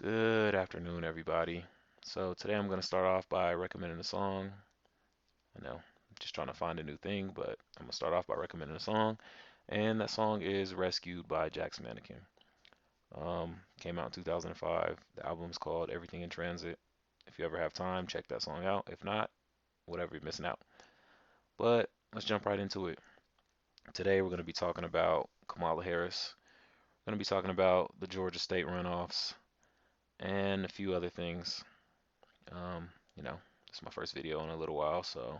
Good afternoon, everybody. So today I'm going to start off by recommending a song. I know, I'm just trying to find a new thing, but I'm going to start off by recommending a song. And that song is Rescued by Jack's Mannequin. Came out in 2005. The album's called Everything in Transit. If you ever have time, check that song out. If not, whatever, you're missing out. But let's jump right into it. Today we're going to be talking about Kamala Harris. We're going to be talking about the Georgia state runoffs and a few other things. Um, you know, it's my first video in a little while, so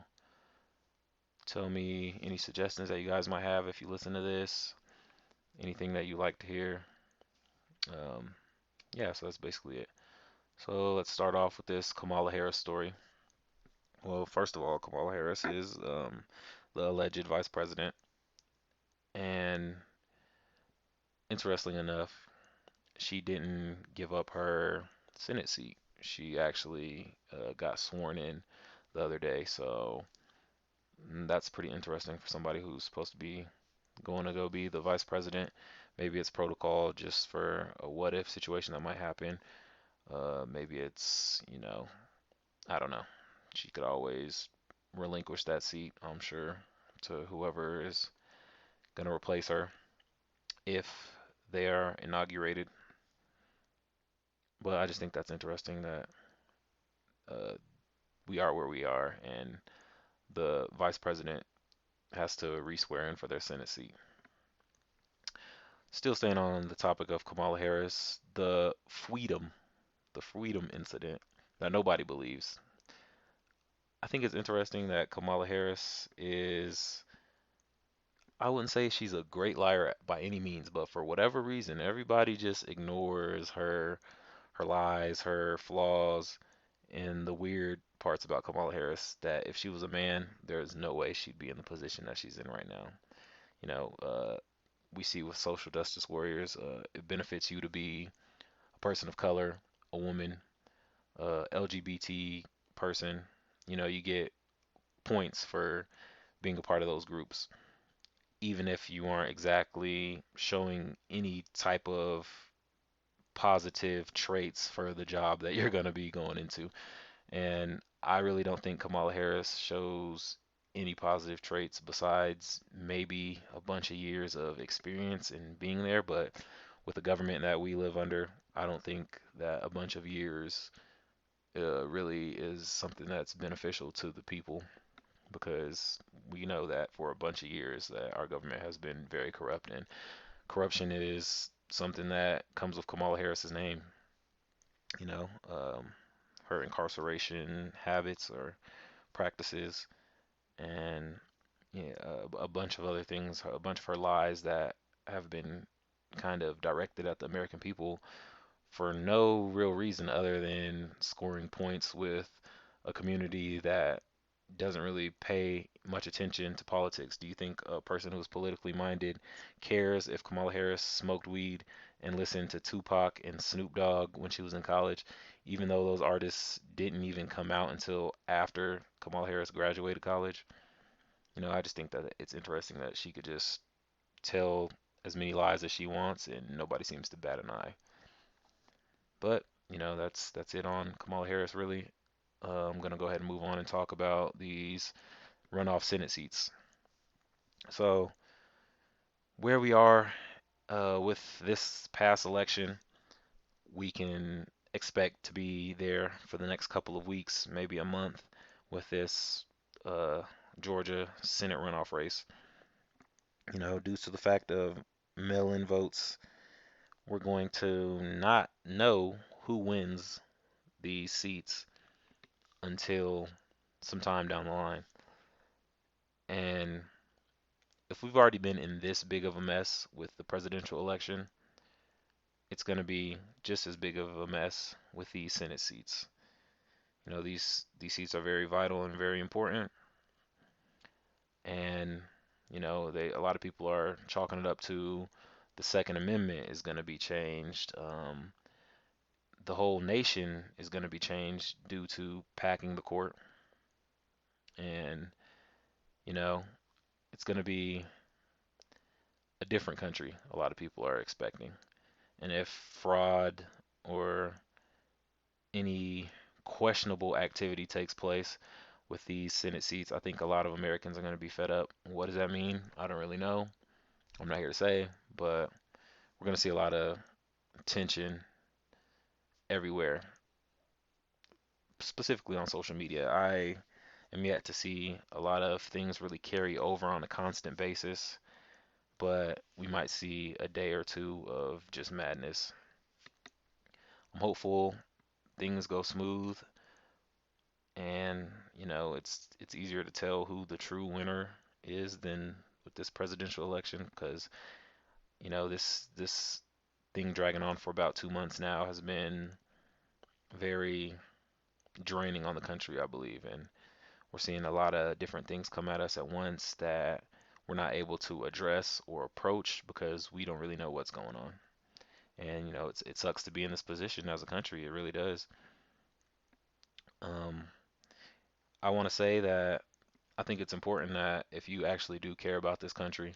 tell me any suggestions that you guys might have if you listen to this, anything that you like to hear. Um, yeah, so that's basically it. So let's start off with this Kamala Harris story. Well, first of all, Kamala Harris is the alleged vice president, and interesting enough, she didn't give up her Senate seat. She actually got sworn in the other day, so that's pretty interesting for somebody who's supposed to be going to go be the vice president. Maybe it's protocol just for a what if situation that might happen. Maybe it's, I don't know. She could always relinquish that seat, I'm sure, to whoever is going to replace her if they are inaugurated. But I just think that's interesting that uh, we are where we are and the vice president has to re-swear in for their Senate seat. Still staying on the topic of Kamala Harris, the Fweeedom incident that nobody believes. I think it's interesting that Kamala Harris is, I wouldn't say she's a great liar by any means, but for whatever reason, everybody just ignores her lies, her flaws, and the weird parts about Kamala Harris that if she was a man, there's no way she'd be in the position that she's in right now. You know, we see with social justice warriors, it benefits you to be a person of color, a woman, LGBT person, you get points for being a part of those groups, even if you aren't exactly showing any type of positive traits for the job that you're going to be going into. And I really don't think Kamala Harris shows any positive traits besides maybe a bunch of years of experience in being there. But with the government that we live under, I don't think that a bunch of years really is something that's beneficial to the people because we know that for a bunch of years that our government has been very corrupt and corruption is something that comes with Kamala Harris's name. You know, her incarceration habits or practices, and yeah, a bunch of other things, a bunch of her lies that have been kind of directed at the American people for no real reason other than scoring points with a community that doesn't really pay much attention to politics. Do you think a person who's politically minded cares if Kamala Harris smoked weed and listened to Tupac and Snoop Dogg when she was in college, even though those artists didn't even come out until after Kamala Harris graduated college? I just think that it's interesting that she could just tell as many lies as she wants and nobody seems to bat an eye. But, that's it on Kamala Harris really. I'm gonna go ahead and move on and talk about these runoff Senate seats. So, where we are with this past election, we can expect to be there for the next couple of weeks, maybe a month, with this uh, Georgia Senate runoff race. Due to the fact of mail-in votes, we're going to not know who wins these seats until sometime down the line. And if we've already been in this big of a mess with the presidential election, it's going to be just as big of a mess with these Senate seats. These seats are very vital and very important, and they a lot of people are chalking it up to the Second Amendment is going to be changed. The whole nation is going to be changed due to packing the court, and you know it's going to be a different country. A lot of people are expecting, and if fraud or any questionable activity takes place with these Senate seats, I think a lot of Americans are going to be fed up. What does that mean? I don't really know. I'm not here to say, but we're going to see a lot of tension everywhere, specifically on social media. I am yet to see a lot of things really carry over on a constant basis, but we might see a day or two of just madness. I'm hopeful things go smooth, and it's easier to tell who the true winner is than with this presidential election, because this thing dragging on for about 2 months now has been very draining on the country, I believe, and we're seeing a lot of different things come at us at once that we're not able to address or approach because we don't really know what's going on. And it sucks to be in this position as a country. It really does. Um, I want to say that I think it's important that if you actually do care about this country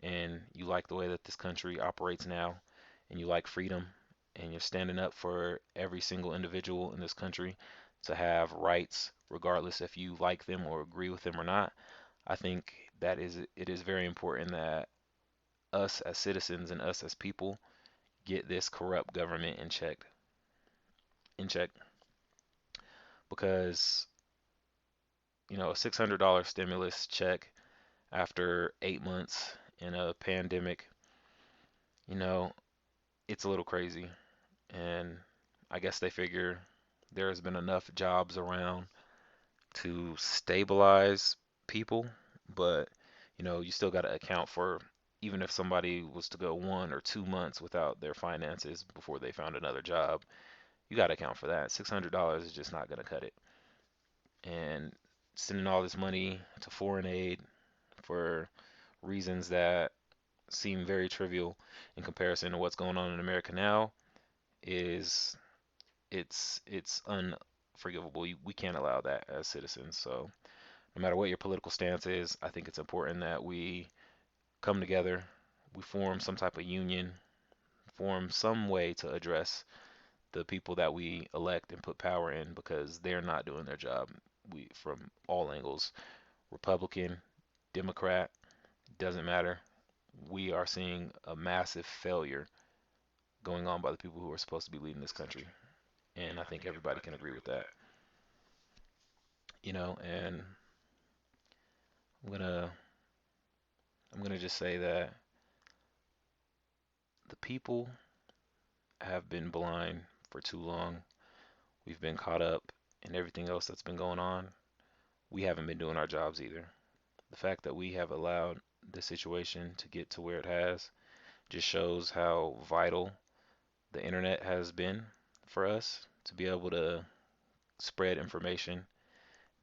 and you like the way that this country operates now and you like freedom and you're standing up for every single individual in this country to have rights regardless if you like them or agree with them or not, I think that it is very important that us as citizens and us as people get this corrupt government in check because a $600 stimulus check after 8 months in a pandemic, you know, it's a little crazy. And I guess they figure there has been enough jobs around to stabilize people, but you still got to account for even if somebody was to go 1 or 2 months without their finances before they found another job, you got to account for that. $600 is just not going to cut it. And sending all this money to foreign aid for reasons that seem very trivial in comparison to what's going on in America now is it's unforgivable. We can't allow that as citizens. So no matter what your political stance is, I think it's important that we come together, we form some type of union, form some way to address the people that we elect and put power in because they're not doing their job. We from all angles, Republican, Democrat, doesn't matter. We are seeing a massive failure going on by the people who are supposed to be leading this country. And I think everybody can agree with that. And I'm gonna I'm gonna just say that the people have been blind for too long. We've been caught up in everything else that's been going on. We haven't been doing our jobs either. The fact that we have allowed the situation to get to where it has just shows how vital the internet has been for us to be able to spread information,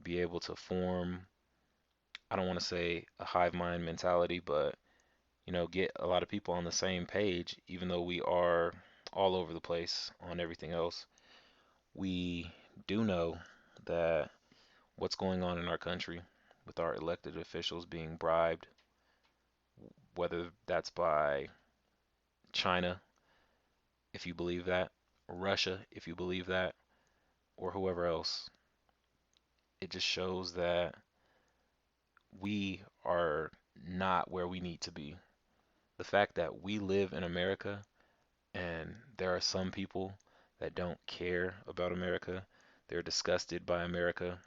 be able to form, I don't want to say a hive mind mentality, but get a lot of people on the same page, even though we are all over the place on everything else. We do know that what's going on in our country with our elected officials being bribed, whether that's by China, if you believe that, Russia, if you believe that, or whoever else, it just shows that we are not where we need to be. The fact that we live in America and there are some people that don't care about America, they're disgusted by America,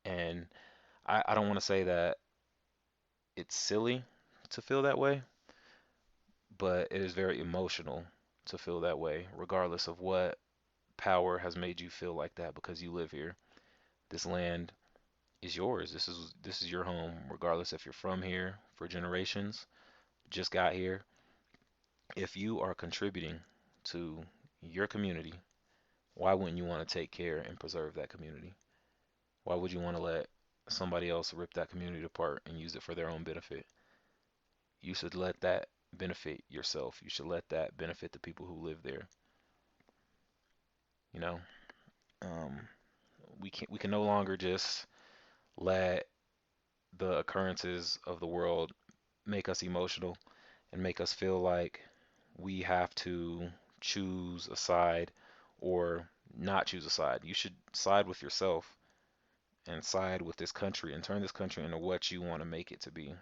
and I don't want to say that it's silly to feel that way, but it is very emotional to feel that way, regardless of what power has made you feel like that because you live here. This land is yours. This is your home, regardless if you're from here for generations, just got here. If you are contributing to your community, why wouldn't you want to take care and preserve that community? Why would you want to let somebody else rip that community apart and use it for their own benefit? You should let that benefit yourself. You should let that benefit the people who live there. You know, um, we can no longer just let the occurrences of the world make us emotional and make us feel like we have to choose a side or not choose a side. You should side with yourself and side with this country and turn this country into what you want to make it to be.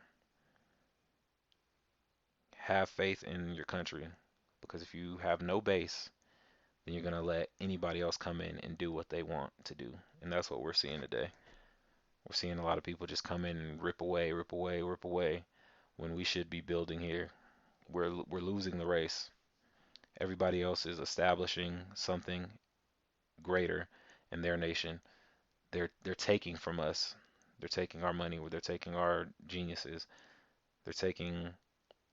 Have faith in your country because if you have no base, then you're going to let anybody else come in and do what they want to do. And that's what we're seeing today. We're seeing a lot of people just come in and rip away, rip away, rip away when we should be building here. We're losing the race. Everybody else is establishing something greater in their nation. They're taking from us. They're taking our money, they're taking our geniuses, they're taking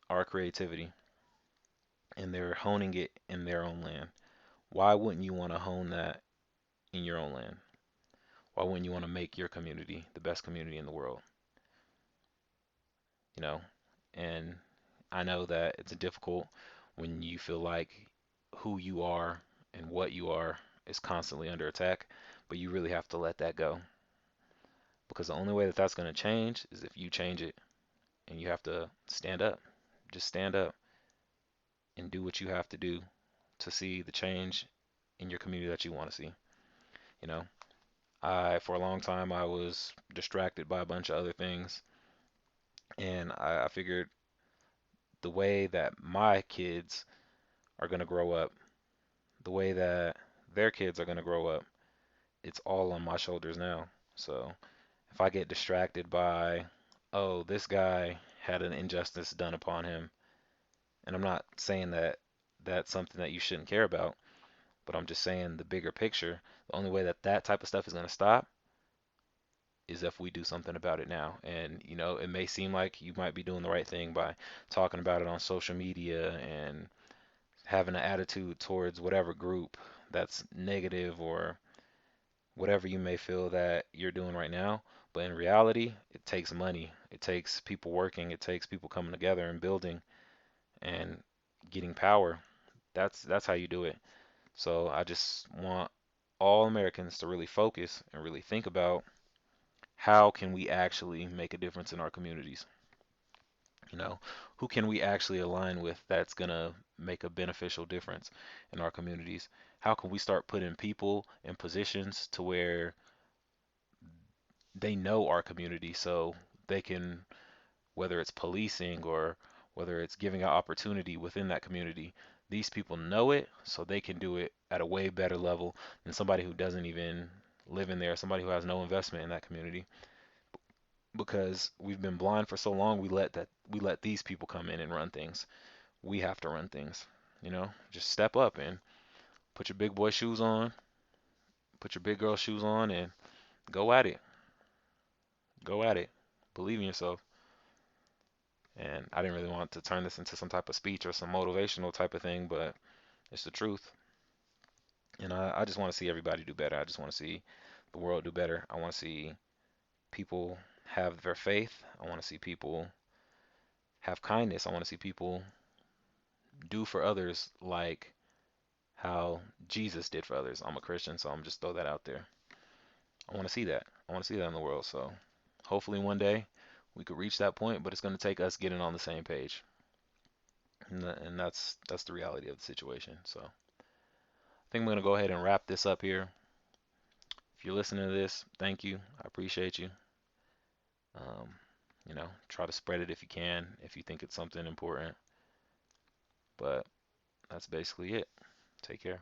our creativity, and they're honing it in their own land. Why wouldn't you want to hone that in your own land? Why wouldn't you want to make your community the best community in the world? You know, and I know that it's difficult when you feel like who you are and what you are is constantly under attack, but you really have to let that go because the only way that that's going to change is if you change it and you have to stand up. Just stand up and do what you have to do to see the change in your community that you want to see. You know, for a long time, I was distracted by a bunch of other things, and I figured the way that my kids are going to grow up, the way that their kids are going to grow up, it's all on my shoulders now. So if I get distracted by, oh, this guy had an injustice done upon him, and I'm not saying that that's something that you shouldn't care about, but I'm just saying the bigger picture, the only way that that type of stuff is going to stop is if we do something about it now. And, it may seem like you might be doing the right thing by talking about it on social media and having an attitude towards whatever group that's negative or whatever you may feel that you're doing right now. But in reality, it takes money. It takes people working. It takes people coming together and building and getting power. That's how you do it. So I just want all Americans to really focus and really think about how can we actually make a difference in our communities? You know, who can we actually align with that's gonna make a beneficial difference in our communities? How can we start putting people in positions to where they know our community so they can, whether it's policing or whether it's giving out opportunity within that community, these people know it so they can do it at a way better level than somebody who doesn't even live in there, somebody who has no investment in that community. Because we've been blind for so long, we let these people come in and run things. We have to run things. Just step up and put your big boy shoes on, put your big girl shoes on, and go at it. Go at it. Believe in yourself. And I didn't really want to turn this into some type of speech or some motivational type of thing, but it's the truth. And I just want to see everybody do better. I just want to see the world do better. I want to see people have their faith. I want to see people have kindness. I want to see people do for others like how Jesus did for others. I'm a Christian, so I'm just throw that out there. I want to see that. I want to see that in the world. So hopefully one day we could reach that point, but it's going to take us getting on the same page. And that's the reality of the situation. So I think I'm going to go ahead and wrap this up here. If you're listening to this, thank you. I appreciate you. Um, try to spread it if you can, if you think it's something important. But that's basically it. Take care.